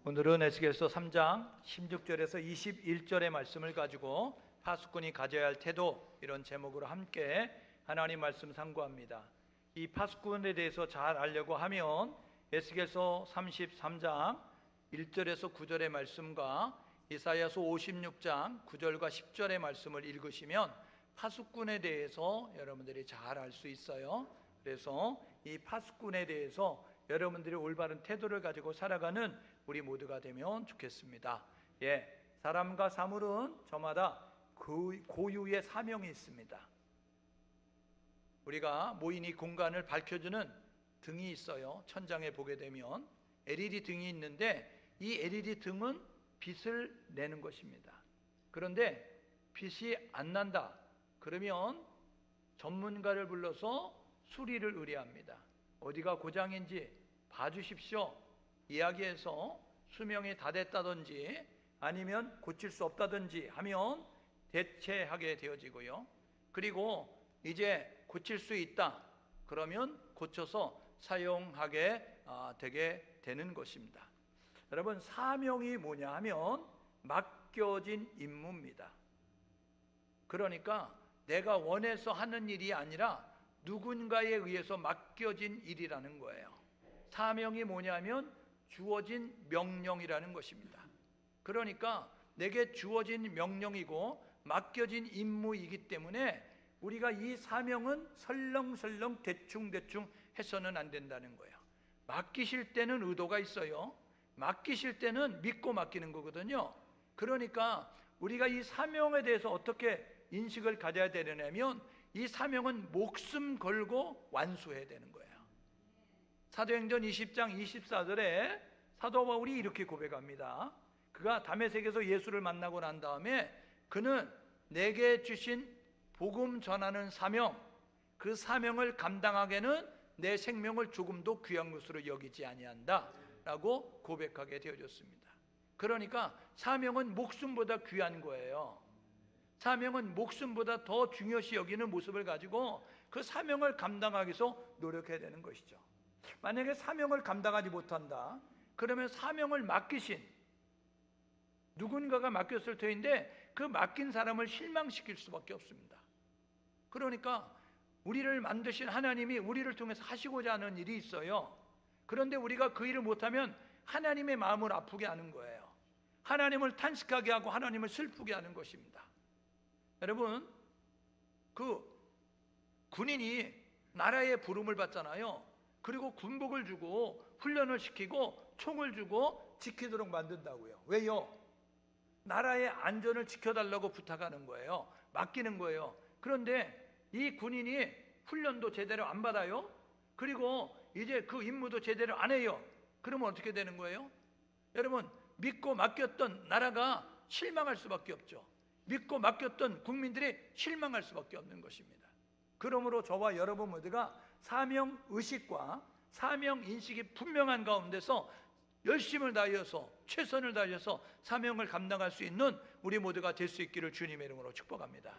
오늘은 에스겔서 3장 16절에서 21절의 말씀을 가지고 파수꾼이 가져야 할 태도, 이런 제목으로 함께 하나님 말씀 상고합니다. 이 파수꾼에 대해서 잘 알려고 하면 에스겔서 33장 1절에서 9절의 말씀과 이사야서 56장 9절과 10절의 말씀을 읽으시면 파수꾼에 대해서 여러분들이 잘 알 수 있어요. 그래서 이 파수꾼에 대해서 여러분들이 올바른 태도를 가지고 살아가는 우리 모두가 되면 좋겠습니다. 사람과 사물은 저마다 고유의 사명이 있습니다. 우리가 모인 이 공간을 밝혀주는 등이 있어요. 천장에 보게 되면 LED 등이 있는데 이 LED 등은 빛을 내는 것입니다. 그런데 빛이 안 난다 그러면 전문가를 불러서 수리를 의뢰합니다. 어디가 고장인지 봐주십시오 이야기해서 수명이 다 됐다든지 아니면 고칠 수 없다든지 하면 대체하게 되어지고요. 그리고 이제 고칠 수 있다 그러면 고쳐서 사용하게 되게 되는 것입니다. 여러분, 사명이 뭐냐 하면 맡겨진 임무입니다. 그러니까 내가 원해서 하는 일이 아니라 누군가에 의해서 맡겨진 일이라는 거예요. 사명이 뭐냐면 주어진 명령이라는 것입니다. 그러니까 내게 주어진 명령이고 맡겨진 임무이기 때문에 우리가 이 사명은 설렁설렁 대충대충 해서는 안 된다는 거예요. 맡기실 때는 의도가 있어요. 맡기실 때는 믿고 맡기는 거거든요. 그러니까 우리가 이 사명에 대해서 어떻게 인식을 가져야 되느냐면 이 사명은 목숨 걸고 완수해야 되는 거예요. 사도행전 20장 24절에 사도 바울이 이렇게 고백합니다. 그가 다메섹에서 예수를 만나고 난 다음에 그는 내게 주신 복음 전하는 사명, 그 사명을 감당하기에는 내 생명을 조금도 귀한 것으로 여기지 아니한다 라고 고백하게 되어졌습니다. 그러니까 사명은 목숨보다 귀한 거예요. 사명은 목숨보다 더 중요시 여기는 모습을 가지고 그 사명을 감당하기 위해서 노력해야 되는 것이죠. 만약에 사명을 감당하지 못한다 그러면 사명을 맡기신 누군가가 맡겼을 터인데 그 맡긴 사람을 실망시킬 수밖에 없습니다. 그러니까 우리를 만드신 하나님이 우리를 통해서 하시고자 하는 일이 있어요. 그런데 우리가 그 일을 못하면 하나님의 마음을 아프게 하는 거예요. 하나님을 탄식하게 하고 하나님을 슬프게 하는 것입니다. 여러분, 그 군인이 나라의 부름을 받잖아요. 그리고 군복을 주고 훈련을 시키고 총을 주고 지키도록 만든다고요. 왜요? 나라의 안전을 지켜달라고 부탁하는 거예요. 맡기는 거예요. 그런데 이 군인이 훈련도 제대로 안 받아요. 그리고 이제 그 임무도 제대로 안 해요. 그러면 어떻게 되는 거예요? 여러분, 믿고 맡겼던 나라가 실망할 수밖에 없죠. 믿고 맡겼던 국민들이 실망할 수밖에 없는 것입니다. 그러므로 저와 여러분 모두가 사명의식과 사명인식이 분명한 가운데서 열심을 다하여서 최선을 다하여서 사명을 감당할 수 있는 우리 모두가 될 수 있기를 주님의 이름으로 축복합니다.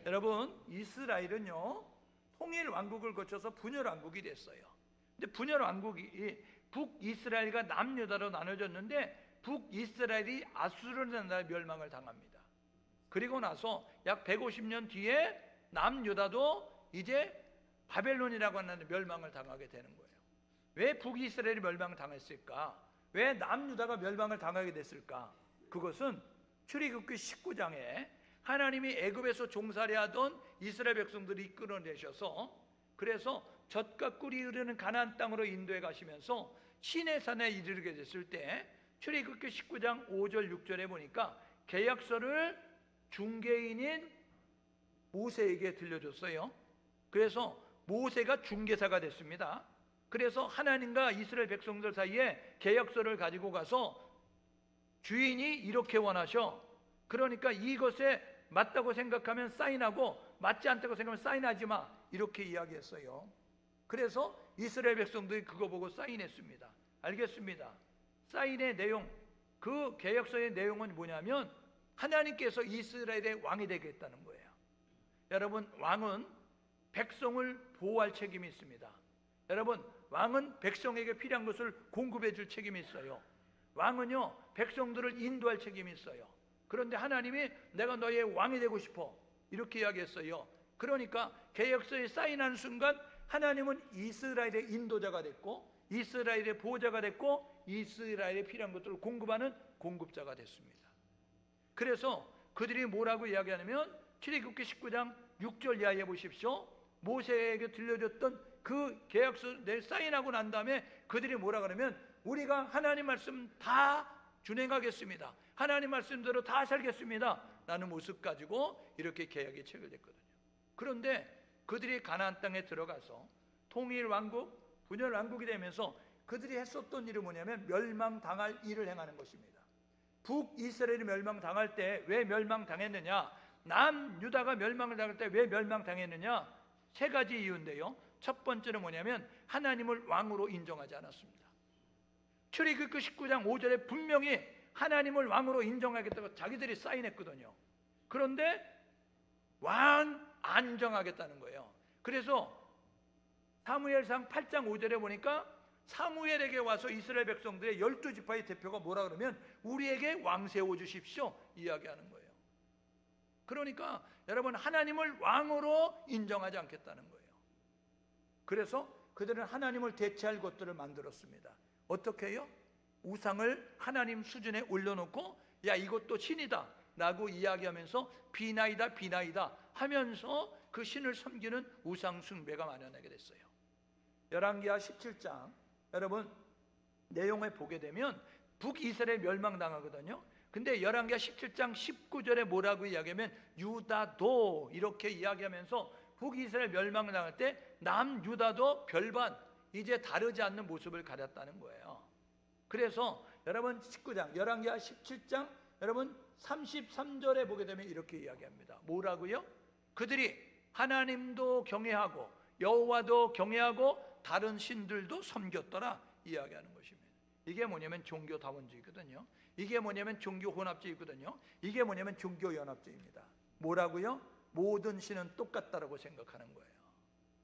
여러분, 이스라엘은요 통일왕국을 거쳐서 분열왕국이 됐어요. 근데 분열왕국이 북이스라엘과 남유다로 나눠졌는데 북이스라엘이 아수르라는 나라의 멸망을 당합니다. 그리고 나서 약 150년 뒤에 남유다도 이제 바벨론이라고 하는 멸망을 당하게 되는 거예요. 왜 북이스라엘이 멸망을 당했을까? 왜 남유다가 멸망을 당하게 됐을까? 그것은 출애굽기 19장에 하나님이 애굽에서 종살이 하던 이스라엘 백성들이 이끌어내셔서 그래서 젖과 꿀이 흐르는 가나안 땅으로 인도해 가시면서 시내산에 이르게 됐을 때 출애굽기 19장 5절 6절에 보니까 계약서를 중개인인 모세에게 들려줬어요. 그래서 모세가 중개사가 됐습니다. 그래서 하나님과 이스라엘 백성들 사이에 계약서를 가지고 가서 주인이 이렇게 원하셔. 그러니까 이것에 맞다고 생각하면 사인하고 맞지 않다고 생각하면 사인하지 마. 이렇게 이야기했어요. 그래서 이스라엘 백성들이 그거 보고 사인했습니다. 알겠습니다. 사인의 내용, 그 계약서의 내용은 뭐냐면 하나님께서 이스라엘의 왕이 되겠다는 거예요. 여러분, 왕은 백성을 보호할 책임이 있습니다. 여러분, 왕은 백성에게 필요한 것을 공급해 줄 책임이 있어요. 왕은요 백성들을 인도할 책임이 있어요. 그런데 하나님이 내가 너의 왕이 되고 싶어 이렇게 이야기했어요. 그러니까 계약서에 사인하는 순간 하나님은 이스라엘의 인도자가 됐고 이스라엘의 보호자가 됐고 이스라엘에 필요한 것들을 공급하는 공급자가 됐습니다. 그래서 그들이 뭐라고 이야기하냐면 출애굽기 19장 6절 이하에 보십시오. 모세에게 들려줬던 그 계약서에 사인하고 난 다음에 그들이 뭐라 그러면 우리가 하나님 말씀 다 준행하겠습니다. 하나님 말씀대로 다 살겠습니다. 라는 모습 가지고 이렇게 계약이 체결됐거든요. 그런데 그들이 가나안 땅에 들어가서 통일 왕국, 분열 왕국이 되면서 그들이 했었던 일은 뭐냐면 멸망당할 일을 행하는 것입니다. 북이스라엘이 멸망당할 때 왜 멸망당했느냐? 남유다가 멸망을 당할 때 왜 멸망당했느냐? 세 가지 이유인데요. 첫 번째는 뭐냐면 하나님을 왕으로 인정하지 않았습니다. 출애굽기 19장 5절에 분명히 하나님을 왕으로 인정하겠다고 자기들이 사인했거든요. 그런데 왕 안 정하겠다는 거예요. 그래서 사무엘상 8장 5절에 보니까 사무엘에게 와서 이스라엘 백성들의 12지파의 대표가 뭐라 그러면 우리에게 왕 세워주십시오 이야기하는 거예요. 그러니까 여러분 하나님을 왕으로 인정하지 않겠다는 거예요. 그래서 그들은 하나님을 대체할 것들을 만들었습니다. 어떻게 해요? 우상을 하나님 수준에 올려놓고 야 이것도 신이다 라고 이야기하면서 비나이다 비나이다 하면서 그 신을 섬기는 우상 숭배가 만연하게 됐어요. 열왕기하 17장 여러분 내용을 보게 되면 북이스라엘 멸망당하거든요. 근데 열왕기하 17장 19절에 뭐라고 이야기하면 유다도 이렇게 이야기하면서 북이스라엘 멸망당할 때 남유다도 별반 이제 다르지 않는 모습을 가졌다는 거예요. 그래서 여러분 19장 열왕기하 17장 여러분 33절에 보게 되면 이렇게 이야기합니다. 뭐라고요? 그들이 하나님도 경외하고 여호와도 경외하고 다른 신들도 섬겼더라 이야기하는 것입니다. 이게 뭐냐면 종교다원주의거든요. 이게 뭐냐면 종교혼합주의거든요. 이게 뭐냐면 종교연합주의입니다. 뭐라고요? 모든 신은 똑같다라고 생각하는 거예요.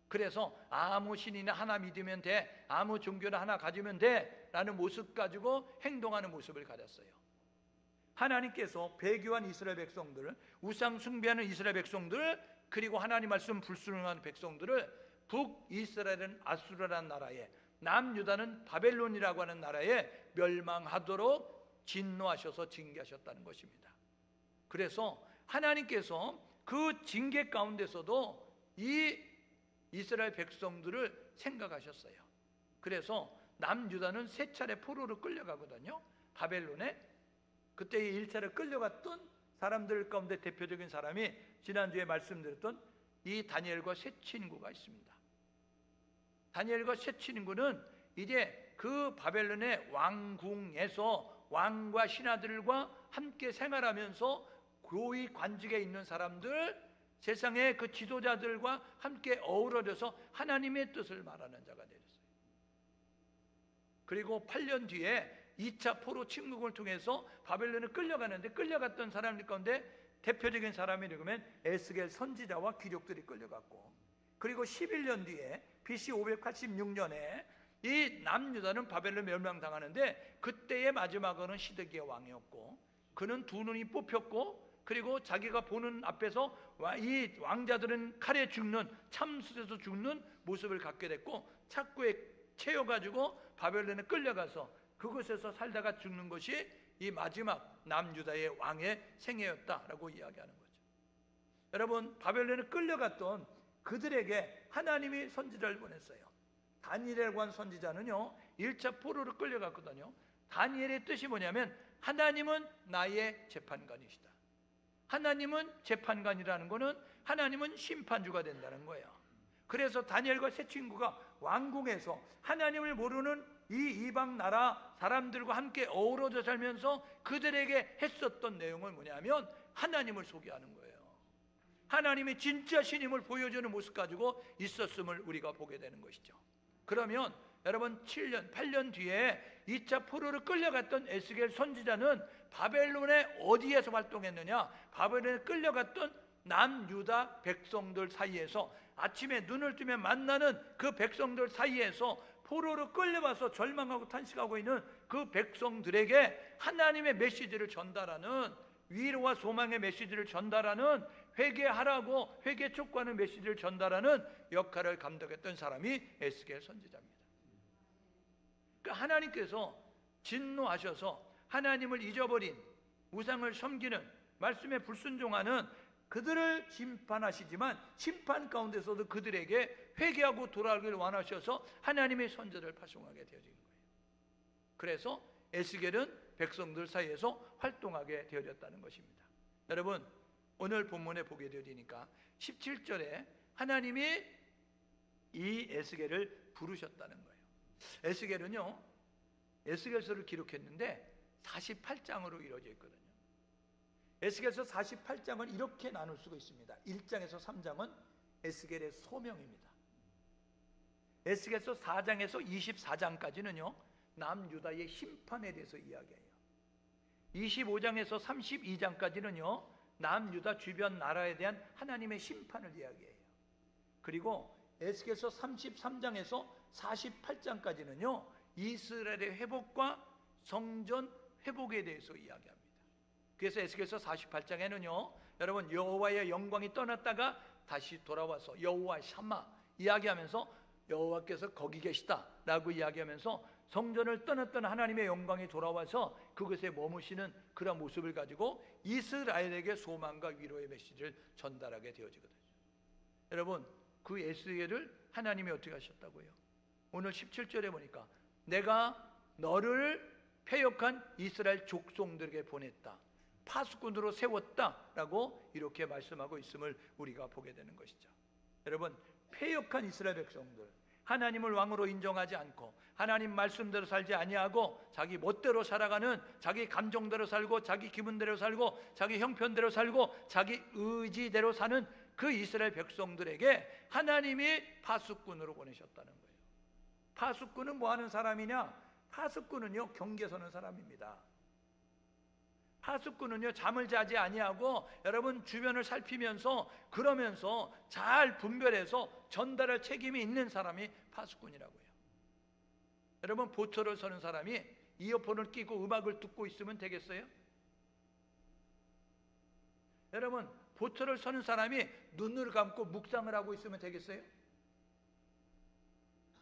그래서 아무 신이나 하나 믿으면 돼, 아무 종교나 하나 가지면 돼 라는 모습 가지고 행동하는 모습을 가졌어요. 하나님께서 배교한 이스라엘 백성들, 우상 숭배하는 이스라엘 백성들, 그리고 하나님 말씀 불순종하는 백성들을 북이스라엘은 아수르라는 나라에, 남유다는 바벨론이라고 하는 나라에 멸망하도록 진노하셔서 징계하셨다는 것입니다. 그래서 하나님께서 그 징계 가운데서도 이 이스라엘 백성들을 생각하셨어요. 그래서 남유다는 세 차례 포로로 끌려가거든요. 바벨론에. 그때 1차례 끌려갔던 사람들 가운데 대표적인 사람이 지난주에 말씀드렸던 이 다니엘과 세 친구가 있습니다. 다니엘과 세 친구는 이제 그 바벨론의 왕궁에서 왕과 신하들과 함께 생활하면서 고위 관직에 있는 사람들, 세상의 그 지도자들과 함께 어우러져서 하나님의 뜻을 말하는 자가 되었어요. 그리고 8년 뒤에 2차 포로 침공을 통해서 바벨론을 끌려가는데 끌려갔던 사람들 가운데 대표적인 사람이 누구면 에스겔 선지자와 귀족들이 끌려갔고, 그리고 11년 뒤에 BC 586년에 이 남유다는 바벨론 멸망당하는데 그때의 마지막은 시드기야 왕이었고, 그는 두 눈이 뽑혔고, 그리고 자기가 보는 앞에서 이 왕자들은 칼에 죽는, 참수에서 죽는 모습을 갖게 됐고, 착고에 채워가지고 바벨론에 끌려가서 그곳에서 살다가 죽는 것이 이 마지막 남유다의 왕의 생애였다라고 이야기하는 거죠. 여러분, 바벨론에 끌려갔던 그들에게 하나님이 선지자를 보냈어요. 다니엘이라고 한 선지자는요 1차 포로로 끌려갔거든요. 다니엘의 뜻이 뭐냐면 하나님은 나의 재판관이시다. 하나님은 재판관이라는 것은 하나님은 심판주가 된다는 거예요. 그래서 다니엘과 세 친구가 왕궁에서 하나님을 모르는 이 이방 나라 사람들과 함께 어우러져 살면서 그들에게 했었던 내용은 뭐냐면 하나님을 소개하는 거예요. 하나님의 진짜 신임을 보여주는 모습 가지고 있었음을 우리가 보게 되는 것이죠. 그러면 여러분 8년 뒤에 2차 포로로 끌려갔던 에스겔 선지자는 바벨론의 어디에서 활동했느냐? 바벨론에 끌려갔던 남유다 백성들 사이에서 아침에 눈을 뜨면 만나는 그 백성들 사이에서 포로로 끌려와서 절망하고 탄식하고 있는 그 백성들에게 하나님의 메시지를 전달하는, 위로와 소망의 메시지를 전달하는, 회개하라고 회개 촉구하는 메시지를 전달하는 역할을 감당했던 사람이 에스겔 선지자입니다. 그러니까 하나님께서 진노하셔서 하나님을 잊어버린, 우상을 섬기는, 말씀에 불순종하는 그들을 심판하시지만 심판 가운데서도 그들에게 회개하고 돌아오기를 원하셔서 하나님의 선지자를 파송하게 되어진 거예요. 그래서 에스겔은 백성들 사이에서 활동하게 되어졌다는 것입니다. 여러분, 오늘 본문에 보게 되니까 17절에 하나님이 이 에스겔을 부르셨다는 거예요. 에스겔은요, 에스겔서를 기록했는데 48장으로 이루어져 있거든요. 에스겔서 48장은 이렇게 나눌 수가 있습니다. 1장에서 3장은 에스겔의 소명입니다. 에스겔서 4장에서 24장까지는요 남유다의 심판에 대해서 이야기해요. 25장에서 32장까지는요 남유다 주변 나라에 대한 하나님의 심판을 이야기해요. 그리고 에스겔서 33장에서 48장까지는요 이스라엘의 회복과 성전 회복에 대해서 이야기합니다. 그래서 에스겔서 48장에는요 여러분, 여호와의 영광이 떠났다가 다시 돌아와서 여호와 샤마 이야기하면서 여호와께서 거기 계시다 라고 이야기하면서 성전을 떠났던 하나님의 영광이 돌아와서 그것에 머무시는 그런 모습을 가지고 이스라엘에게 소망과 위로의 메시지를 전달하게 되어지거든요. 여러분, 그 에스겔을 하나님이 어떻게 하셨다고요? 오늘 17절에 보니까 내가 너를 패역한 이스라엘 족속들에게 보냈다, 파수꾼으로 세웠다라고 이렇게 말씀하고 있음을 우리가 보게 되는 것이죠. 여러분, 패역한 이스라엘 백성들, 하나님을 왕으로 인정하지 않고 하나님 말씀대로 살지 아니하고 자기 멋대로 살아가는, 자기 감정대로 살고 자기 기분대로 살고 자기 형편대로 살고 자기 의지대로 사는 그 이스라엘 백성들에게 하나님이 파수꾼으로 보내셨다는 거예요. 파수꾼은 뭐 하는 사람이냐? 파수꾼은요 경계 서는 사람입니다. 파수꾼은요 잠을 자지 아니하고 여러분 주변을 살피면서 그러면서 잘 분별해서 전달할 책임이 있는 사람이 파수꾼이라고요. 여러분, 보초를 서는 사람이 이어폰을 끼고 음악을 듣고 있으면 되겠어요? 여러분, 보초를 서는 사람이 눈을 감고 묵상을 하고 있으면 되겠어요?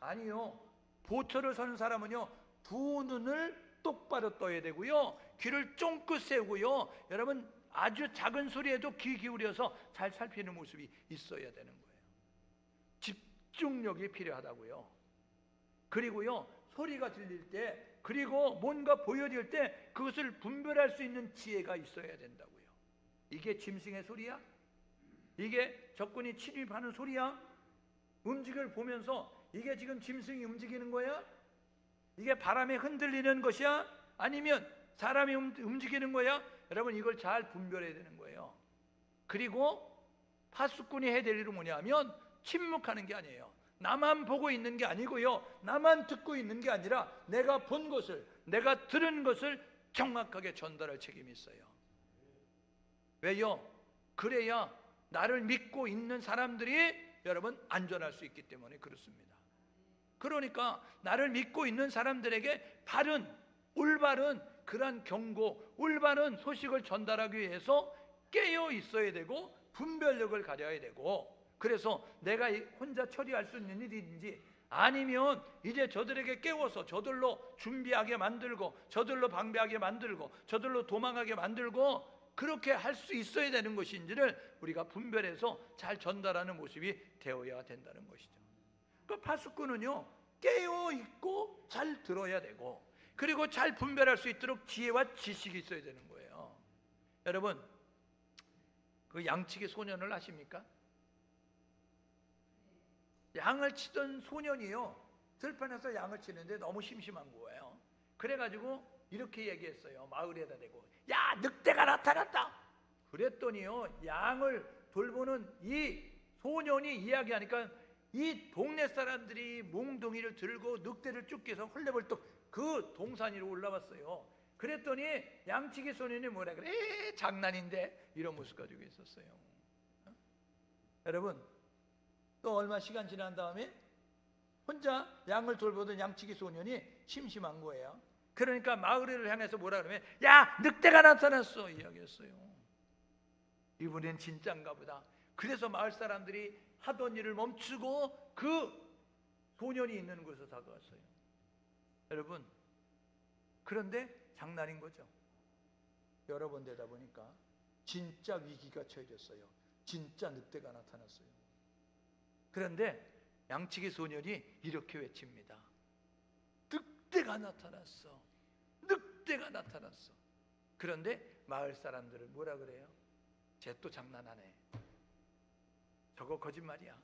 아니요. 보초를 서는 사람은요 두 눈을 똑바로 떠야 되고요, 귀를 쫑긋 세우고요, 여러분 아주 작은 소리에도 귀 기울여서 잘 살피는 모습이 있어야 되는 거예요. 집중력이 필요하다고요. 그리고요 소리가 들릴 때, 그리고 뭔가 보여질 때 그것을 분별할 수 있는 지혜가 있어야 된다고요. 이게 짐승의 소리야? 이게 적군이 침입하는 소리야? 움직임을 보면서 이게 지금 짐승이 움직이는 거야? 이게 바람에 흔들리는 것이야? 아니면 사람이 움직이는 거야? 여러분, 이걸 잘 분별해야 되는 거예요. 그리고 파수꾼이 해야 될 일은 뭐냐면 침묵하는 게 아니에요. 나만 보고 있는 게 아니고요, 나만 듣고 있는 게 아니라 내가 본 것을, 내가 들은 것을 정확하게 전달할 책임이 있어요. 왜요? 그래야 나를 믿고 있는 사람들이 여러분 안전할 수 있기 때문에 그렇습니다. 그러니까 나를 믿고 있는 사람들에게 바른, 올바른 그러한 경고, 올바른 소식을 전달하기 위해서 깨어 있어야 되고 분별력을 가져야 되고, 그래서 내가 혼자 처리할 수 있는 일인지 아니면 이제 저들에게 깨워서 저들로 준비하게 만들고 저들로 방비하게 만들고 저들로 도망하게 만들고 그렇게 할 수 있어야 되는 것인지를 우리가 분별해서 잘 전달하는 모습이 되어야 된다는 것이죠. 그 파수꾼은요 깨어 있고 잘 들어야 되고, 그리고 잘 분별할 수 있도록 지혜와 지식이 있어야 되는 거예요. 여러분, 그 양치기 소년을 아십니까? 양을 치던 소년이요 들판에서 양을 치는데 너무 심심한 거예요. 그래가지고 이렇게 얘기했어요. 마을에다 대고, 야, 늑대가 나타났다. 그랬더니요 양을 돌보는 이 소년이 이야기하니까 이 동네 사람들이 몽둥이를 들고 늑대를 쫓겨서 헐레벌떡 그 동산 위로 올라왔어요. 그랬더니 양치기 소년이 뭐라 그래? 에이, 장난인데, 이런 모습 가지고 있었어요. 여러분, 또 얼마 시간 지난 다음에 혼자 양을 돌보던 양치기 소년이 심심한 거예요. 그러니까 마을을 향해서 뭐라 그러면 야, 늑대가 나타났어 이야기했어요. 이번엔 진짠가 보다. 그래서 마을 사람들이 하던 일을 멈추고 그 소년이 있는 곳으로 다가왔어요. 여러분, 그런데 장난인 거죠. 여러 번 되다 보니까 진짜 위기가 처해졌어요. 진짜 늑대가 나타났어요. 그런데 양치기 소년이 이렇게 외칩니다. 늑대가 나타났어. 늑대가 나타났어. 그런데 마을 사람들은 뭐라 그래요? 쟤 또 장난하네. 저거 거짓말이야.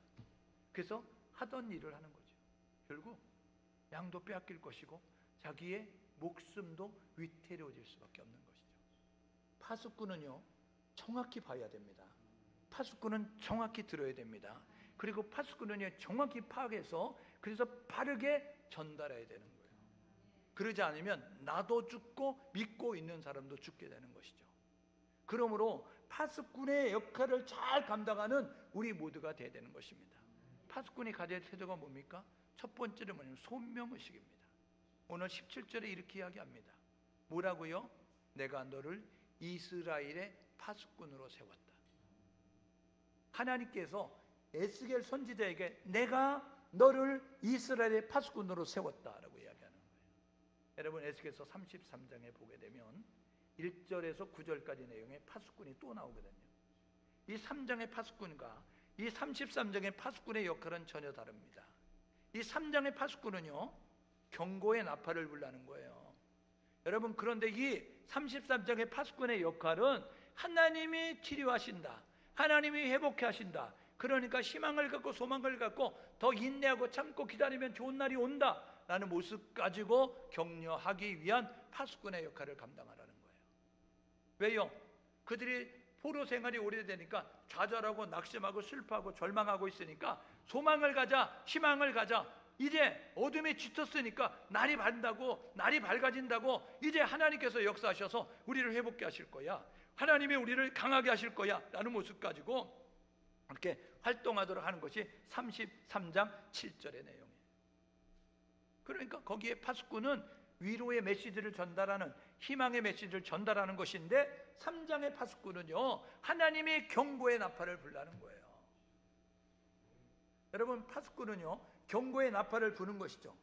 그래서 하던 일을 하는 거죠. 결국 양도 빼앗길 것이고 자기의 목숨도 위태로워질 수밖에 없는 것이죠. 파수꾼은요, 정확히 봐야 됩니다. 파수꾼은 정확히 들어야 됩니다. 그리고 파수꾼은요, 정확히 파악해서 그래서 빠르게 전달해야 되는 거예요. 그러지 않으면 나도 죽고 믿고 있는 사람도 죽게 되는 것이죠. 그러므로 파수꾼의 역할을 잘 감당하는 우리 모두가 돼야 되는 것입니다. 파수꾼이 가져야 할 태도가 뭡니까? 첫 번째는 뭐냐면 소명의식입니다. 오늘 17절에 이렇게 이야기합니다. 뭐라고요? 내가 너를 이스라엘의 파수꾼으로 세웠다. 하나님께서 에스겔 선지자에게 내가 너를 이스라엘의 파수꾼으로 세웠다라고 이야기하는 거예요. 여러분, 에스겔서 33장에 보게 되면 1절에서 9절까지 내용의 파수꾼이 또 나오거든요. 이 3장의 파수꾼과 이 33장의 파수꾼의 역할은 전혀 다릅니다. 이 3장의 파수꾼은요, 경고의 나팔을 불라는 거예요. 여러분, 그런데 이 33장의 파수꾼의 역할은 하나님이 치료하신다, 하나님이 회복해 하신다. 그러니까 희망을 갖고 소망을 갖고 더 인내하고 참고 기다리면 좋은 날이 온다 라는 모습 가지고 격려하기 위한 파수꾼의 역할을 감당하라는 거예요. 왜요? 그들이 포로 생활이 오래되니까 좌절하고 낙심하고 슬퍼하고 절망하고 있으니까 소망을 가자, 희망을 가자. 이제 어둠이 짙었으니까 날이 밝아진다고 이제 하나님께서 역사하셔서 우리를 회복케 하실 거야, 하나님이 우리를 강하게 하실 거야 라는 모습 가지고 이렇게 활동하도록 하는 것이 33장 7절의 내용이에요. 그러니까 거기에 파수꾼은 위로의 메시지를 전달하는, 희망의 메시지를 전달하는 것인데 3장의 파수꾼은요, 하나님의 경고의 나팔을 불라는 거예요. 여러분, 파수꾼은요, 경고의 나팔을 부는 것이죠.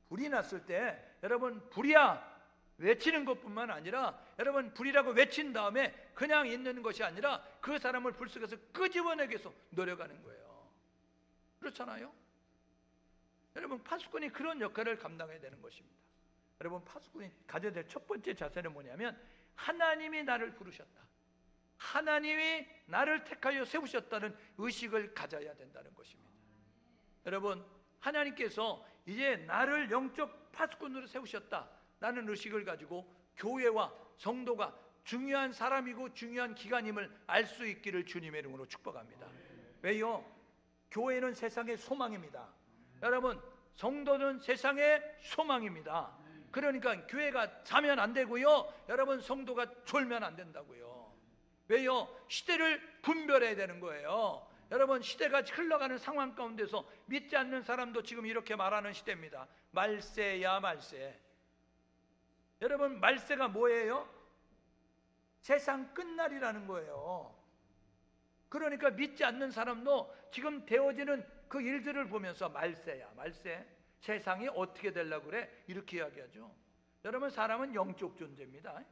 불이 났을 때 여러분, 불이야 외치는 것뿐만 아니라 여러분, 불이라고 외친 다음에 그냥 있는 것이 아니라 그 사람을 불 속에서 끄집어내기 위해서 노력하는 거예요. 그렇잖아요? 여러분, 파수꾼이 그런 역할을 감당해야 되는 것입니다. 여러분, 파수꾼이 가져야 될 첫 번째 자세는 뭐냐면 하나님이 나를 부르셨다, 하나님이 나를 택하여 세우셨다는 의식을 가져야 된다는 것입니다. 여러분, 하나님께서 이제 나를 영적 파수꾼으로 세우셨다라는 의식을 가지고 교회와 성도가 중요한 사람이고 중요한 기관임을 알 수 있기를 주님의 이름으로 축복합니다. 왜요? 교회는 세상의 소망입니다. 여러분, 성도는 세상의 소망입니다. 그러니까 교회가 자면 안 되고요, 여러분, 성도가 졸면 안 된다고요. 왜요? 시대를 분별해야 되는 거예요. 여러분, 시대가 흘러가는 상황 가운데서 믿지 않는 사람도 지금 이렇게 말하는 시대입니다. 말세야 말세. 여러분, 말세가 뭐예요? 세상 끝날이라는 거예요. 그러니까 믿지 않는 사람도 지금 되어지는 그 일들을 보면서 말세야 말세, 세상이 어떻게 되려고 그래, 이렇게 이야기하죠. 여러분, 사람은 영적 존재입니다.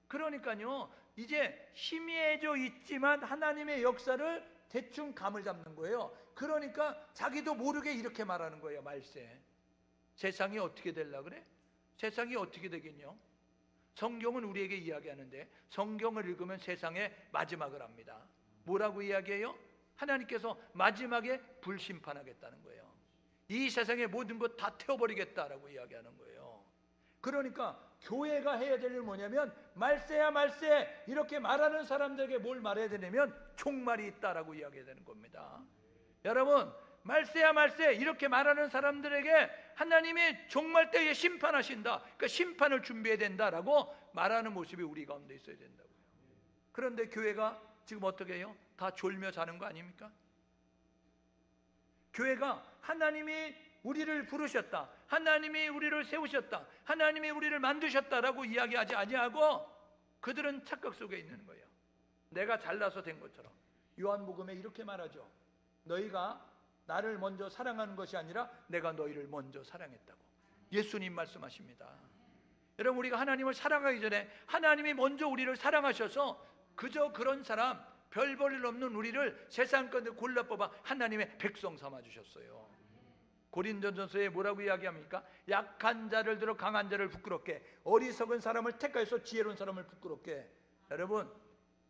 그러니까요, 이제 희미해져 있지만 하나님의 역사를 대충 감을 잡는 거예요. 그러니까 자기도 모르게 이렇게 말하는 거예요. 말세, 세상이 어떻게 되려고 그래? 세상이 어떻게 되겠냐? 성경은 우리에게 이야기하는데 성경을 읽으면 세상의 마지막을 압니다. 뭐라고 이야기해요? 하나님께서 마지막에 불심판하겠다는 거예요. 이 세상의 모든 것 다 태워버리겠다라고 이야기하는 거예요. 그러니까 교회가 해야 될 일은 뭐냐면 말세야 말세 이렇게 말하는 사람들에게 뭘 말해야 되냐면 종말이 있다라고 이야기해야 되는 겁니다. 여러분, 말세야 말세 이렇게 말하는 사람들에게 하나님이 종말 때에 심판하신다, 그러니까 심판을 준비해야 된다라고 말하는 모습이 우리 가운데 있어야 된다고요. 그런데 교회가 지금 어떻게 해요? 다 졸며 자는 거 아닙니까? 교회가 하나님이 우리를 부르셨다, 하나님이 우리를 세우셨다, 하나님이 우리를 만드셨다라고 이야기하지 아니하고 그들은 착각 속에 있는 거예요. 내가 잘나서 된 것처럼. 요한복음에 이렇게 말하죠. 너희가 나를 먼저 사랑하는 것이 아니라 내가 너희를 먼저 사랑했다고. 예수님 말씀하십니다. 여러분, 우리가 하나님을 사랑하기 전에 하나님이 먼저 우리를 사랑하셔서 그저 그런 사람, 별 볼 일 없는 우리를 세상 가운데 골라 뽑아 하나님의 백성 삼아 주셨어요. 고린도전서에 뭐라고 이야기합니까? 약한 자를 들어 강한 자를 부끄럽게, 어리석은 사람을 택하여서 지혜로운 사람을 부끄럽게. 여러분,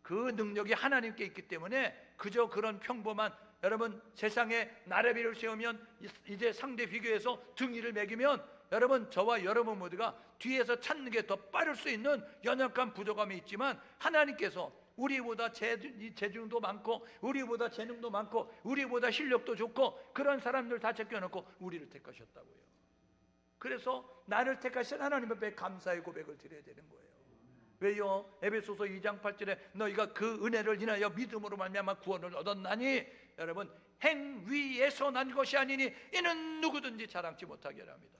그 능력이 하나님께 있기 때문에 그저 그런 평범한, 여러분 세상에 나래비를 세우면 이제 상대 비교해서 등위를 매기면 여러분 저와 여러분 모두가 뒤에서 찾는 게 더 빠를 수 있는 연약한 부족함이 있지만 하나님께서 우리보다 재능도 많고 우리보다 재능도 많고 우리보다 실력도 좋고 그런 사람들 다 제껴놓고 우리를 택하셨다고요. 그래서 나를 택하신 하나님 앞에 감사의 고백을 드려야 되는 거예요. 왜요? 에베소서 2장 8절에 너희가 그 은혜를 인하여 믿음으로 말미암아 구원을 얻었나니, 여러분 행위에서 난 것이 아니니 이는 누구든지 자랑치 못하게 합니다.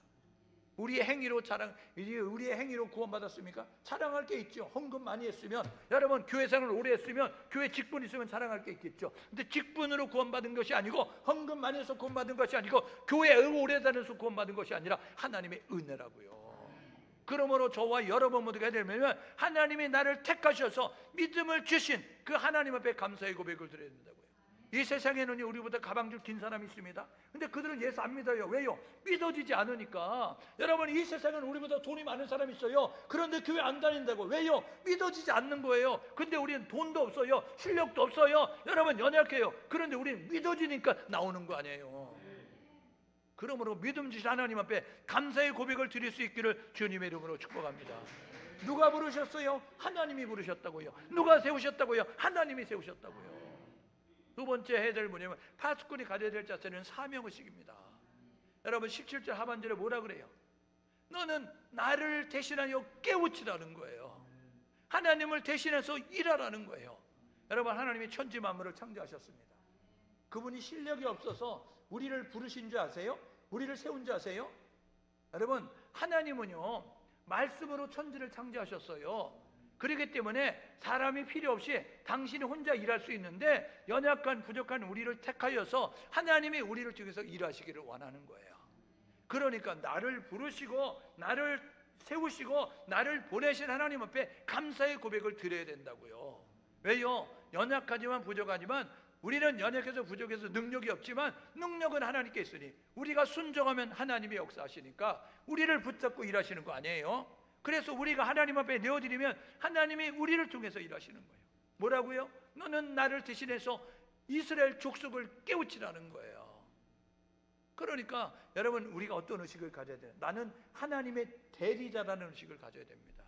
우리의 행위로 구원받았습니까? 자랑할 게 있죠. 헌금 많이 했으면, 여러분 교회 생활을 오래 했으면, 교회 직분 있으면 자랑할 게 있겠죠. 근데 직분으로 구원받은 것이 아니고, 헌금 많이 해서 구원받은 것이 아니고, 교회에 오래 다녀서 구원받은 것이 아니라 하나님의 은혜라고요. 그러므로 저와 여러분 모두가 해야 되면 하나님이 나를 택하셔서 믿음을 주신 그 하나님 앞에 감사의 고백을 드려야 된다고요. 이 세상에는 우리보다 가방줄 긴 사람이 있습니다. 근데 그들은 예수 안 믿어요. 왜요? 믿어지지 않으니까. 여러분, 이 세상에는 우리보다 돈이 많은 사람이 있어요. 그런데 교회 안 다닌다고. 왜요? 믿어지지 않는 거예요. 근데 우리는 돈도 없어요, 실력도 없어요, 여러분 연약해요. 그런데 우리는 믿어지니까 나오는 거 아니에요. 그러므로 믿음 주신 하나님 앞에 감사의 고백을 드릴 수 있기를 주님의 이름으로 축복합니다. 누가 부르셨어요? 하나님이 부르셨다고요. 누가 세우셨다고요? 하나님이 세우셨다고요. 두 번째 해야 될 뭐냐면, 파수꾼이 가져야 될 자세는 사명의식입니다. 여러분 17절 하반절에 뭐라 그래요? 너는 나를 대신하여 깨우치라는 거예요. 하나님을 대신해서 일하라는 거예요. 여러분, 하나님이 천지 만물을 창조하셨습니다. 그분이 실력이 없어서 우리를 부르신 줄 아세요? 우리를 세운 줄 아세요? 여러분, 하나님은요 말씀으로 천지를 창조하셨어요. 그렇기 때문에 사람이 필요 없이 당신이 혼자 일할 수 있는데, 연약한 부족한 우리를 택하여서 하나님이 우리를 통해서 일하시기를 원하는 거예요. 그러니까 나를 부르시고 나를 세우시고 나를 보내신 하나님 앞에 감사의 고백을 드려야 된다고요. 왜요? 연약하지만 부족하지만, 우리는 연약해서 부족해서 능력이 없지만 능력은 하나님께 있으니 우리가 순종하면 하나님이 역사하시니까 우리를 붙잡고 일하시는 거 아니에요? 그래서 우리가 하나님 앞에 내어드리면 하나님이 우리를 통해서 일하시는 거예요. 뭐라고요? 너는 나를 대신해서 이스라엘 족속을 깨우치라는 거예요. 그러니까 여러분, 우리가 어떤 의식을 가져야 돼요? 나는 하나님의 대리자라는 의식을 가져야 됩니다.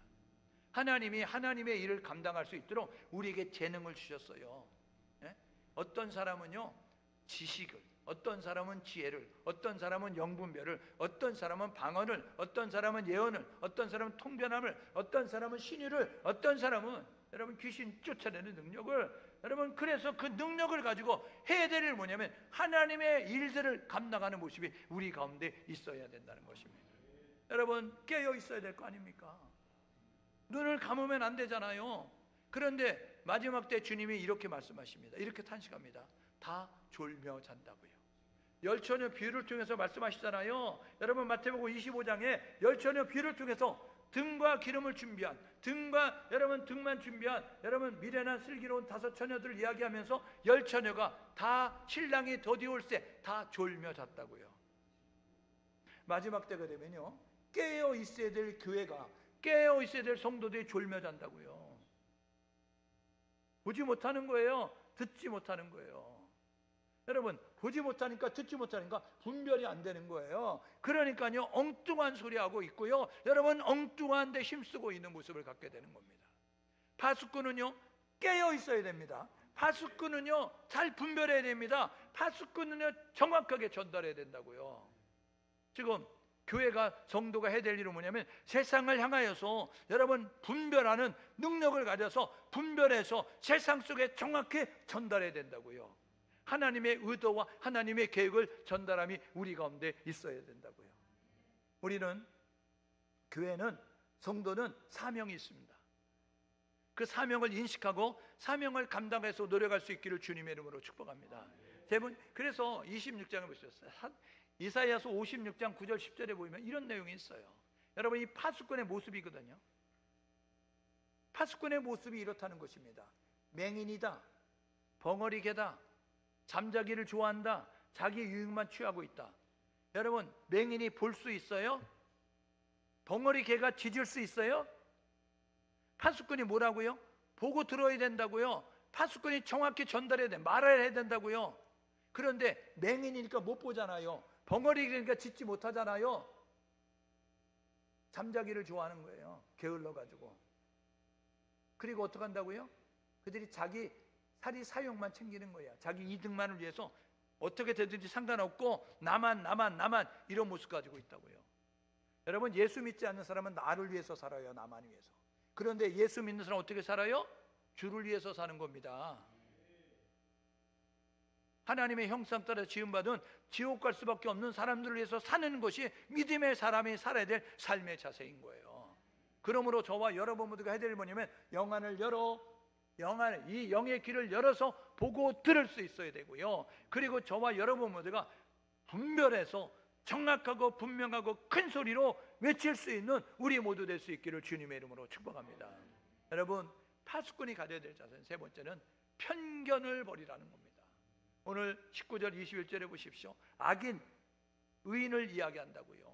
하나님이 하나님의 일을 감당할 수 있도록 우리에게 재능을 주셨어요. 예? 어떤 사람은요 지식을, 어떤 사람은 지혜를, 어떤 사람은 영분별을, 어떤 사람은 방언을, 어떤 사람은 예언을, 어떤 사람은 통변함을, 어떤 사람은 신유를, 어떤 사람은 여러분 귀신 쫓아내는 능력을. 여러분, 그래서 그 능력을 가지고 해야 될 일은 뭐냐면 하나님의 일들을 감당하는 모습이 우리 가운데 있어야 된다는 것입니다. 여러분, 깨어 있어야 될 거 아닙니까? 눈을 감으면 안 되잖아요. 그런데 마지막 때 주님이 이렇게 말씀하십니다. 이렇게 탄식합니다. 다 졸며 잔다고요. 열처녀 비유를 통해서 말씀하시잖아요. 여러분, 마태복음 25장에 열처녀 비유를 통해서 등과 기름을 준비한, 등만 준비한 여러분 미련한 슬기로운 5 처녀들을 이야기하면서 열처녀가 다 신랑이 더디올세 다 졸며 잤다고요. 마지막 때가 되면요 깨어 있어야 될 교회가, 깨어 있어야 될 성도들이 졸며 잔다고요. 보지 못하는 거예요. 듣지 못하는 거예요. 여러분, 보지 못하니까 듣지 못하니까 분별이 안 되는 거예요. 그러니까요 엉뚱한 소리 하고 있고요, 여러분 엉뚱한 데 힘쓰고 있는 모습을 갖게 되는 겁니다. 파수꾼은요 깨어 있어야 됩니다. 파수꾼은요 잘 분별해야 됩니다. 파수꾼은요 정확하게 전달해야 된다고요. 지금 교회가, 성도가 해야 될 일은 뭐냐면 세상을 향하여서 여러분 분별하는 능력을 가져서 분별해서 세상 속에 정확히 전달해야 된다고요. 하나님의 의도와 하나님의 계획을 전달함이 우리 가운데 있어야 된다고요. 우리는 교회는 성도는 사명이 있습니다. 그 사명을 인식하고 사명을 감당해서 노력할 수 있기를 주님의 이름으로 축복합니다. 그래서 26장을 보셨어요. 이사야서 56장 9절 10절에 보면 이런 내용이 있어요. 여러분, 이 파수꾼의 모습이거든요. 파수꾼의 모습이 이렇다는 것입니다. 맹인이다, 벙어리개다, 잠자기를 좋아한다, 자기 유익만 취하고 있다. 여러분, 맹인이 볼 수 있어요? 벙어리개가 짖을 수 있어요? 파수꾼이 뭐라고요? 보고 들어야 된다고요. 파수꾼이 정확히 전달해야 돼, 말해야 된다고요. 그런데 맹인이니까 못 보잖아요. 벙어리개니까 짖지 못하잖아요. 잠자기를 좋아하는 거예요. 게을러가지고. 그리고 어떻게 한다고요? 그들이 자기 사리 사욕만 챙기는 거야. 자기 이득만을 위해서 어떻게 되든지 상관없고 나만 이런 모습 가지고 있다고요. 여러분, 예수 믿지 않는 사람은 나를 위해서 살아요. 나만 위해서. 그런데 예수 믿는 사람은 어떻게 살아요? 주를 위해서 사는 겁니다. 하나님의 형상 따라 지음받은 지옥 갈 수밖에 없는 사람들을 위해서 사는 것이 믿음의 사람이 살아야 될 삶의 자세인 거예요. 그러므로 저와 여러분 모두가 해야 될 뭐냐면 영안을 열어, 이 영의 길을 열어서 보고 들을 수 있어야 되고요. 그리고 저와 여러분 모두가 분별해서 정확하고 분명하고 큰 소리로 외칠 수 있는 우리 모두 될 수 있기를 주님의 이름으로 축복합니다. 여러분, 파수꾼이 가져야 될 자세는 세 번째는 편견을 버리라는 겁니다. 오늘 19절 21절에 보십시오. 악인, 의인을 이야기한다고요.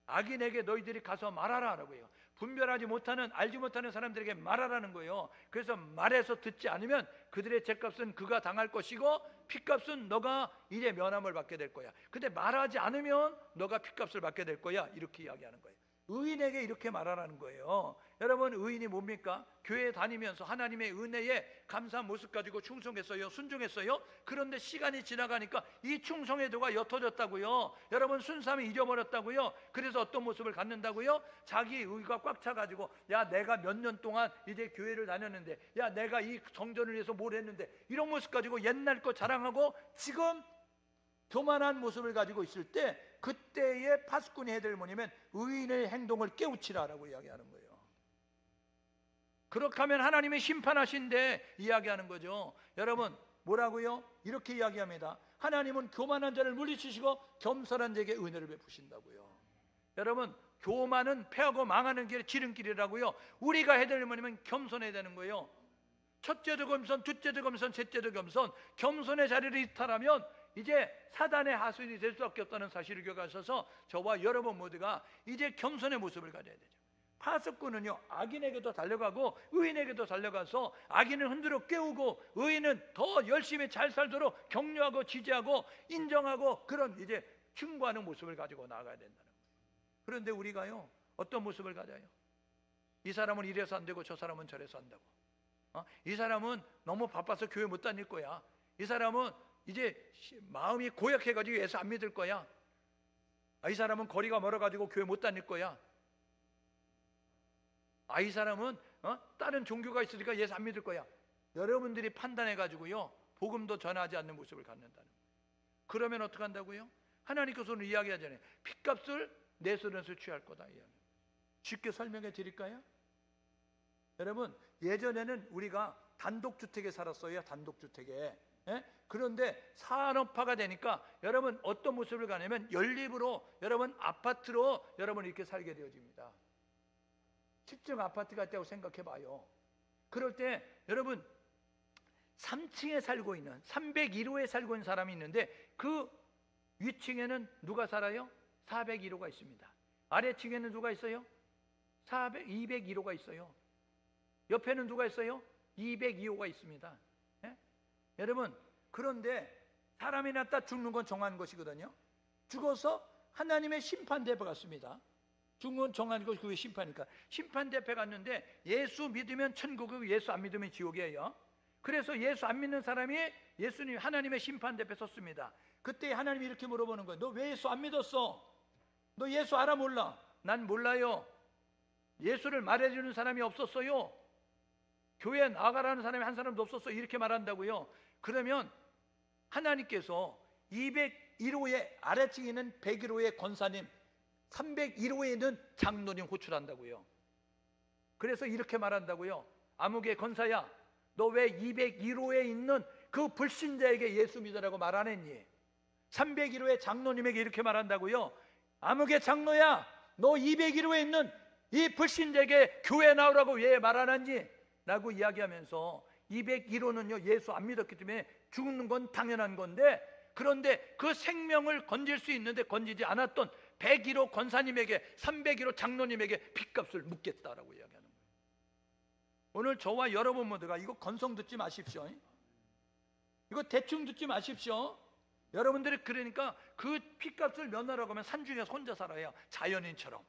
악인에게 너희들이 가서 말하라라고요. 분별하지 못하는, 알지 못하는 사람들에게 말하라는 거예요. 그래서 말해서 듣지 않으면 그들의 죄값은 그가 당할 것이고 핏값은 너가 이제 면함을 받게 될 거야. 근데 말하지 않으면 너가 핏값을 받게 될 거야. 이렇게 이야기하는 거예요. 의인에게 이렇게 말하라는 거예요. 여러분, 의인이 뭡니까? 교회에 다니면서 하나님의 은혜에 감사한 모습 가지고 충성했어요, 순종했어요. 그런데 시간이 지나가니까 이 충성의도가 옅어졌다고요. 여러분, 순수함이 잊어버렸다고요. 그래서 어떤 모습을 갖는다고요? 자기 의가 꽉 차가지고, 야, 내가 몇 년 동안 이제 교회를 다녔는데, 야, 내가 이 성전을 위해서 뭘 했는데, 이런 모습 가지고 옛날 거 자랑하고 지금 교만한 모습을 가지고 있을 때, 그때의 파수꾼이 해야 될 뭐냐면 의인의 행동을 깨우치라라고 이야기하는 거예요. 그렇게 하면 하나님의 심판하신데 이야기하는 거죠. 여러분, 뭐라고요? 이렇게 이야기합니다. 하나님은 교만한 자를 물리치시고 겸손한 자에게 은혜를 베푸신다고요. 여러분, 교만은 패하고 망하는 길의 지름길이라고요. 우리가 해야 될 뭐냐면 겸손해야 되는 거예요. 첫째도 겸손, 둘째도 겸손, 셋째도 겸손. 겸손의 자리를 이탈하면 이제 사단의 하수인이 될 수밖에 없다는 사실을 기억하셔서 저와 여러분 모두가 이제 겸손의 모습을 가져야 되죠. 파수꾼은요, 악인에게도 달려가고 의인에게도 달려가서 악인을 흔들어 깨우고 의인은 더 열심히 잘 살도록 격려하고 지지하고 인정하고 그런 이제 충고하는 모습을 가지고 나아가야 된다는 거예요. 그런데 우리가요, 어떤 모습을 가져요? 이 사람은 이래서 안 되고 저 사람은 저래서 한다고. 이 사람은 너무 바빠서 교회 못 다닐 거야. 이 사람은 이제 마음이 고약해가지고 예수 안 믿을 거야. 이 사람은 거리가 멀어가지고 교회 못 다닐 거야. 이 사람은 다른 종교가 있으니까 예수 안 믿을 거야. 여러분들이 판단해가지고요, 복음도 전하지 않는 모습을 갖는다는 거예요. 그러면 어떻게 한다고요? 하나님께서는 이야기하잖아요. 핏값을 내서면서 취할 거다. 쉽게 설명해 드릴까요? 여러분, 예전에는 우리가 단독주택에 살았어요. 단독주택에. 그런데 산업화가 되니까 여러분 어떤 모습을 가냐면 연립으로 여러분 아파트로 여러분 이렇게 살게 되어집니다. 10층 아파트가 있다고 생각해 봐요. 그럴 때 여러분 3층에 살고 있는 301호에 살고 있는 사람이 있는데 그 위층에는 누가 살아요? 401호가 있습니다. 아래층에는 누가 있어요? 201호가 있어요. 옆에는 누가 있어요? 202호가 있습니다. 여러분, 그런데 사람이 났다 죽는 건 정한 것이거든요. 죽어서 하나님의 심판대에 갔습니다. 죽는 건 정한 것이 그게 심판이니까. 심판대에 갔는데 예수 믿으면 천국이고 예수 안 믿으면 지옥이에요. 그래서 예수 안 믿는 사람이 예수님 하나님의 심판대에 섰습니다. 그때 하나님이 이렇게 물어보는 거예요. 너 왜 예수 안 믿었어? 너 예수 알아 몰라? 난 몰라요. 예수를 말해주는 사람이 없었어요. 교회에 나가라는 사람이 한 사람도 없었어. 이렇게 말한다고요. 그러면 하나님께서 201호의 아래층에 있는 101호의 권사님 301호에 있는 장로님 호출한다고요. 그래서 이렇게 말한다고요. 암흑의 권사야, 너 왜 201호에 있는 그 불신자에게 예수 믿으라고 말 안 했니? 301호의 장로님에게 이렇게 말한다고요. 암흑의 장로야, 너 201호에 있는 이 불신자에게 교회 나오라고 왜 말 안 했니? 라고 이야기하면서 201호는요 예수 안 믿었기 때문에 죽는 건 당연한 건데, 그런데 그 생명을 건질 수 있는데 건지지 않았던 101호 권사님에게, 301호 장로님에게 핏값을 묻겠다라고 이야기하는 거예요. 오늘 저와 여러분 모두가 이거 건성 듣지 마십시오. 이거 대충 듣지 마십시오. 여러분들이 그러니까 그 핏값을 면하라고 하면 산중에서 혼자 살아요. 자연인처럼.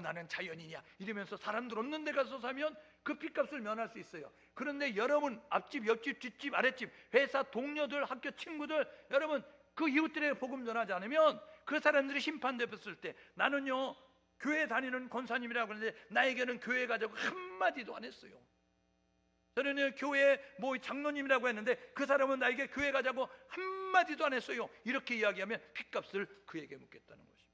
나는 자연인이야 이러면서 사람들 없는 데 가서 사면 그 핏값을 면할 수 있어요. 그런데 여러분 앞집, 옆집, 뒷집, 아랫집, 회사 동료들, 학교 친구들, 여러분 그 이웃들에게 복음 전하지 않으면 그 사람들이 심판됐을 때, 나는요 교회 다니는 권사님이라고 하는데 나에게는 교회 가자고 한마디도 안 했어요. 저는 교회 장로님이라고 했는데 그 사람은 나에게 교회 가자고 한마디도 안 했어요. 이렇게 이야기하면 핏값을 그에게 묻겠다는 것입니다.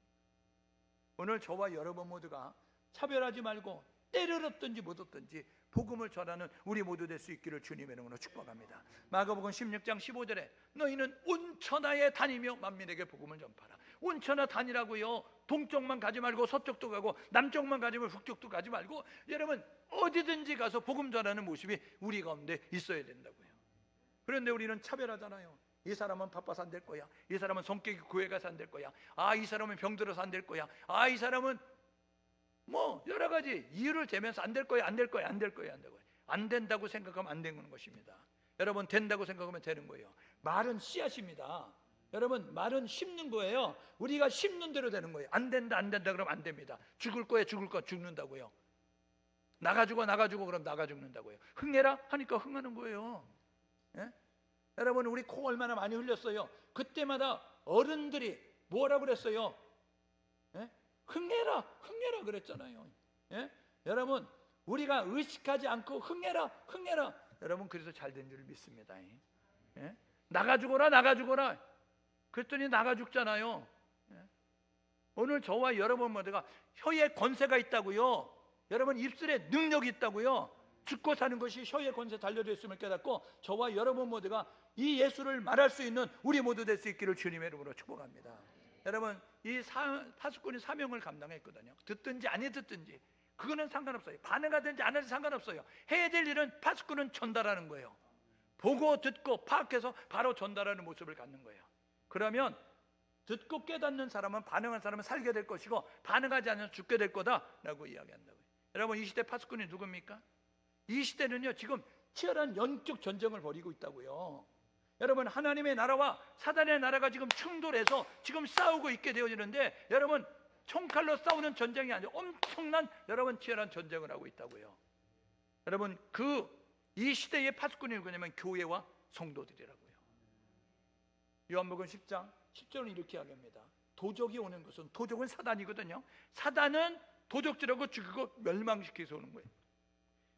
오늘 저와 여러분 모두가 차별하지 말고 때를 얻든지 못 얻든지 복음을 전하는 우리 모두 될 수 있기를 주님의 이름으로 축복합니다. 마가복음 16장 15절에 너희는 온 천하에 다니며 만민에게 복음을 전파하라. 온 천하 다니라고요. 동쪽만 가지 말고 서쪽도 가고 남쪽만 가지 말고 북쪽도 가지 말고 여러분 어디든지 가서 복음 전하는 모습이 우리 가운데 있어야 된다고요. 그런데 우리는 차별하잖아요. 이 사람은 바빠서 안 될 거야. 이 사람은 성격이 교회 가서 안 될 거야. 이 사람은 병들어서 안 될 거야. 이 사람은 여러 가지 이유를 대면서 안 될 거야, 안 될 거야, 안 될 거야, 안 될 거야. 안 된다고 생각하면 안 되는 것입니다. 여러분 된다고 생각하면 되는 거예요. 말은 씨앗입니다. 여러분 말은 심는 거예요. 우리가 심는 대로 되는 거예요. 안 된다, 안 된다 그러면 안 됩니다. 죽을 거야, 죽을 거야, 죽는다고요. 나가 죽어 그럼 나가 죽는다고요. 흥해라 하니까 흥하는 거예요. 예? 여러분 우리 코 얼마나 많이 흘렸어요. 그때마다 어른들이 뭐라고 그랬어요? 예? 흥해라 그랬잖아요. 예? 여러분 우리가 의식하지 않고 흥해라 여러분 그래서 잘 된 줄 믿습니다. 예? 나가 죽어라 그랬더니 나가 죽잖아요. 예? 오늘 저와 여러분 모두가 혀에 권세가 있다고요. 여러분 입술에 능력이 있다고요. 죽고 사는 것이 혀의 권세 달려져 있음을 깨닫고 저와 여러분 모두가 이 예수를 말할 수 있는 우리 모두 될 수 있기를 주님의 이름으로 축복합니다. 여러분 이 파수꾼이 사명을 감당했거든요. 듣든지 아니 듣든지 그거는 상관없어요. 반응하든지 안 하든지 상관없어요. 해야 될 일은 파수꾼은 전달하는 거예요. 보고 듣고 파악해서 바로 전달하는 모습을 갖는 거예요. 그러면 듣고 깨닫는 사람은, 반응한 사람은 살게 될 것이고 반응하지 않으면 죽게 될 거다라고 이야기한다고요. 여러분 이 시대 파수꾼이 누굽니까? 이 시대는요 지금 치열한 영적 전쟁을 벌이고 있다고요. 여러분 하나님의 나라와 사단의 나라가 지금 충돌해서 지금 싸우고 있게 되어지는데, 여러분 총칼로 싸우는 전쟁이 아니라 엄청난 여러분 치열한 전쟁을 하고 있다고요. 여러분 이 시대의 파수꾼이 누구냐면 교회와 성도들이라고요. 요한복음 10장 10절은 이렇게 이야기합니다. 도적이 오는 것은, 도적은 사단이거든요. 사단은 도적질하고 죽이고 멸망시켜서 오는 거예요.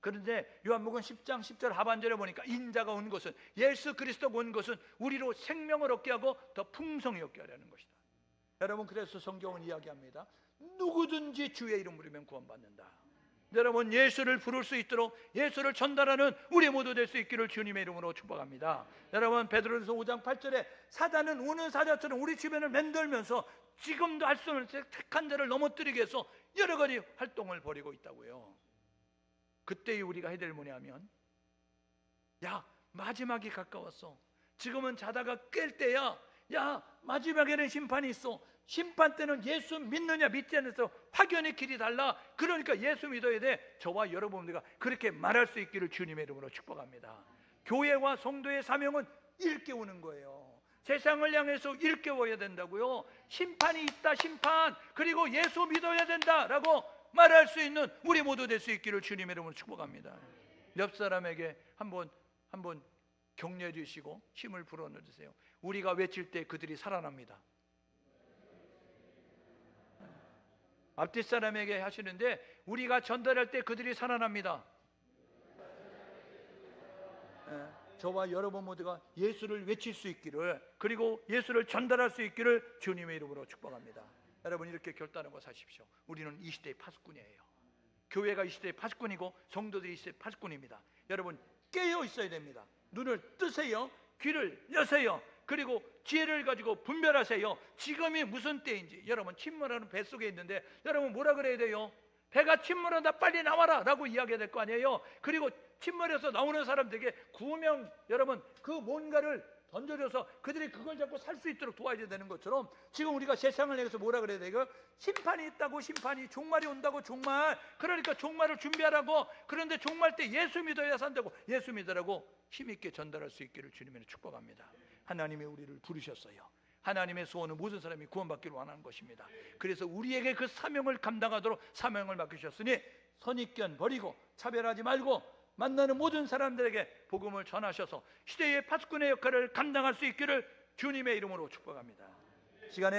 그런데 요한복음 10장 10절 하반절에 보니까 인자가 온 것은, 예수 그리스도가 온 것은 우리로 생명을 얻게 하고 더 풍성히 얻게 하려는 것이다. 여러분 그래서 성경은 이야기합니다. 누구든지 주의 이름 부르면 구원받는다. 여러분 예수를 부를 수 있도록 예수를 전달하는 우리 모두 될 수 있기를 주님의 이름으로 축복합니다. 여러분 베드로전서 5장 8절에 사단은 우는 사자처럼 우리 주변을 맴돌면서 지금도 할 수 없는 택한 자를 넘어뜨리기 위해서 여러 가지 활동을 벌이고 있다고요. 그때 우리가 해야 될 뭐냐면, 야 마지막이 가까웠어. 지금은 자다가 깰 때야. 야 마지막에는 심판이 있어. 심판 때는 예수 믿느냐 믿지 않느냐 확연히 길이 달라. 그러니까 예수 믿어야 돼. 저와 여러분들과 그렇게 말할 수 있기를 주님의 이름으로 축복합니다. 교회와 성도의 사명은 일깨우는 거예요. 세상을 향해서 일깨워야 된다고요. 심판이 있다, 심판. 그리고 예수 믿어야 된다라고 말할 수 있는 우리 모두 될 수 있기를 주님의 이름으로 축복합니다. 옆 사람에게 한번 격려해 주시고 힘을 불어넣어 주세요. 우리가 외칠 때 그들이 살아납니다. 앞뒤 사람에게 하시는데 우리가 전달할 때 그들이 살아납니다. 저와 여러분 모두가 예수를 외칠 수 있기를, 그리고 예수를 전달할 수 있기를 주님의 이름으로 축복합니다. 여러분 이렇게 결단하고 사십시오. 우리는 이 시대의 파수꾼이에요. 교회가 이 시대의 파수꾼이고 성도들이 이 시대의 파수꾼입니다. 여러분 깨어 있어야 됩니다. 눈을 뜨세요. 귀를 여세요. 그리고 지혜를 가지고 분별하세요. 지금이 무슨 때인지. 여러분 침몰하는 배 속에 있는데 여러분 뭐라 그래야 돼요? 배가 침몰한다, 빨리 나와라 라고 이야기해야 될 거 아니에요. 그리고 침몰해서 나오는 사람들에게 구명, 여러분 그 뭔가를 던져줘서 그들이 그걸 잡고 살 수 있도록 도와줘야 되는 것처럼, 지금 우리가 세상을 향해서 뭐라 그래야 돼요? 심판이 있다고. 심판이, 종말이 온다고. 종말. 그러니까 종말을 준비하라고. 그런데 종말 때 예수 믿어야 산다고. 예수 믿으라고 힘있게 전달할 수 있기를 주님으로 축복합니다. 하나님이 우리를 부르셨어요. 하나님의 소원은 모든 사람이 구원받기를 원하는 것입니다. 그래서 우리에게 그 사명을 감당하도록 사명을 맡기셨으니 선입견 버리고 차별하지 말고 만나는 모든 사람들에게 복음을 전하셔서 시대의 파수꾼의 역할을 감당할 수 있기를 주님의 이름으로 축복합니다. 시간에